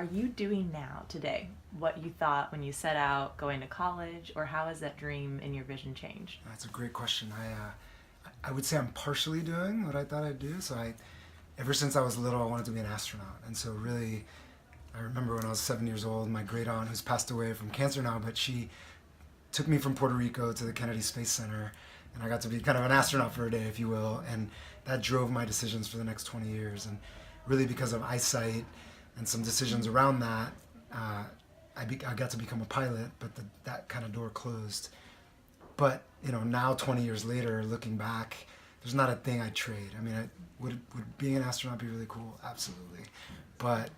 are you doing now, today, what you thought when you set out going to college, or how has that dream in your vision changed? That's a great question. I would say I'm partially doing what I thought I'd do. Ever since I was little, I wanted to be an astronaut. And so really, I remember when I was 7 years old, my great aunt, who's passed away from cancer now, but she took me from Puerto Rico to the Kennedy Space Center, and I got to be kind of an astronaut for a day, if you will. And that drove my decisions for the next 20 years. And really because of eyesight and some decisions around that, I got to become a pilot, but that kind of door closed. But now 20 years later, looking back, there's not a thing I'd trade. I mean, would being an astronaut be really cool? Absolutely. But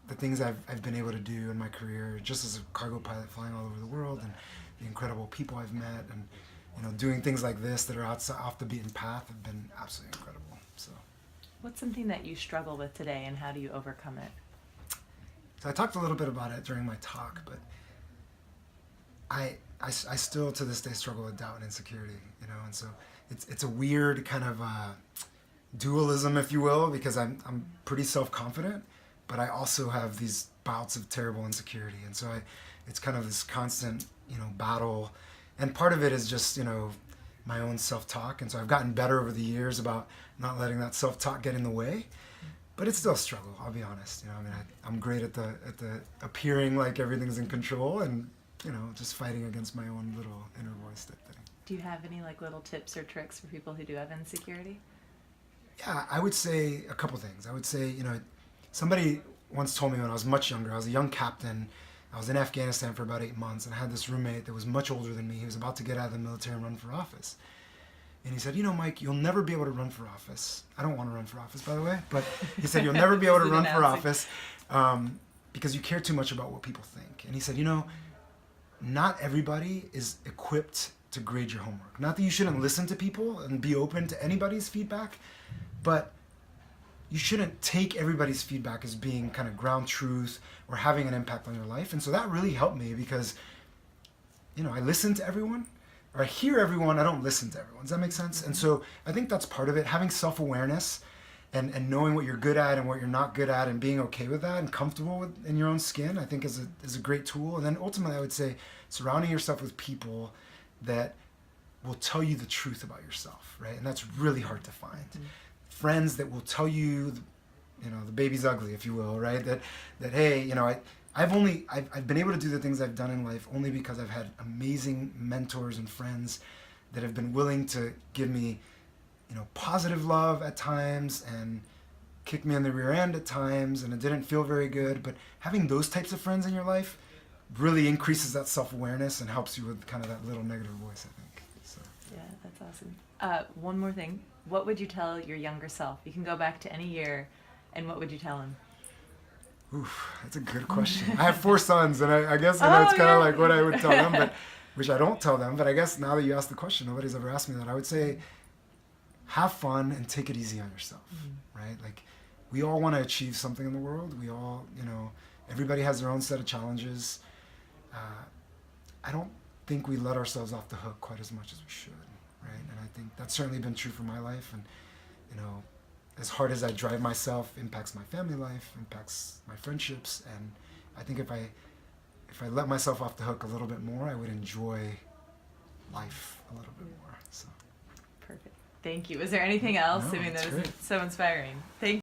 the things I've been able to do in my career, just as a cargo pilot flying all over the world, and the incredible people I've met, and doing things like this that are off the beaten path, have been absolutely incredible. So, What's something that you struggle with today, and how do you overcome it? so I talked a little bit about it during my talk, but I still to this day struggle with doubt and insecurity, and so it's a weird kind of dualism, if you will, because I'm pretty self-confident, but I also have these bouts of terrible insecurity, and so it's kind of this constant battle, and part of it is just my own self-talk, and so I've gotten better over the years about not letting that self-talk get in the way. But it's still a struggle, I'll be honest. I'm great at the appearing like everything's in control, and just fighting against my own little inner voice type thing. Do you have any little tips or tricks for people who do have insecurity? Yeah, I would say a couple things. I would say, somebody once told me when I was much younger, I was a young captain, I was in Afghanistan for about 8 months, and I had this roommate that was much older than me. He was about to get out of the military and run for office. And he said, Mike, you'll never be able to run for office. I don't want to run for office, by the way, but he said, you'll never be able to run for office because you care too much about what people think. And he said, not everybody is equipped to grade your homework. Not that you shouldn't listen to people and be open to anybody's feedback, but you shouldn't take everybody's feedback as being kind of ground truth or having an impact on your life. And so that really helped me because, I listen to everyone, or I hear everyone, I don't listen to everyone. Does that make sense? And so I think that's part of it. Having self-awareness and knowing what you're good at and what you're not good at, and being okay with that and comfortable in your own skin, I think is a great tool. And then ultimately I would say surrounding yourself with people that will tell you the truth about yourself, right? And that's really hard to find. Mm-hmm. Friends that will tell you, the baby's ugly, if you will, right? That hey, I've been able to do the things I've done in life only because I've had amazing mentors and friends that have been willing to give me, positive love at times and kick me on the rear end at times, and it didn't feel very good. But having those types of friends in your life really increases that self-awareness and helps you with kind of that little negative voice, I think. So. Yeah, that's awesome. One more thing. What would you tell your younger self? You can go back to any year, and what would you tell him? Oof, that's a good question. I have 4 sons, and I guess that's kind of like what I would tell them, but which I don't tell them. But I guess now that you asked the question, nobody's ever asked me that. I would say, have fun and take it easy on yourself, right? Like, we all want to achieve something in the world. We all, everybody has their own set of challenges. I don't think we let ourselves off the hook quite as much as we should, right? And I think that's certainly been true for my life. And, as hard as I drive myself, impacts my family life, impacts my friendships. And I think if I let myself off the hook a little bit more, I would enjoy life a little bit more. So. Perfect. Thank you. Was there anything else? No, I mean, that was great. so inspiring. Thank you.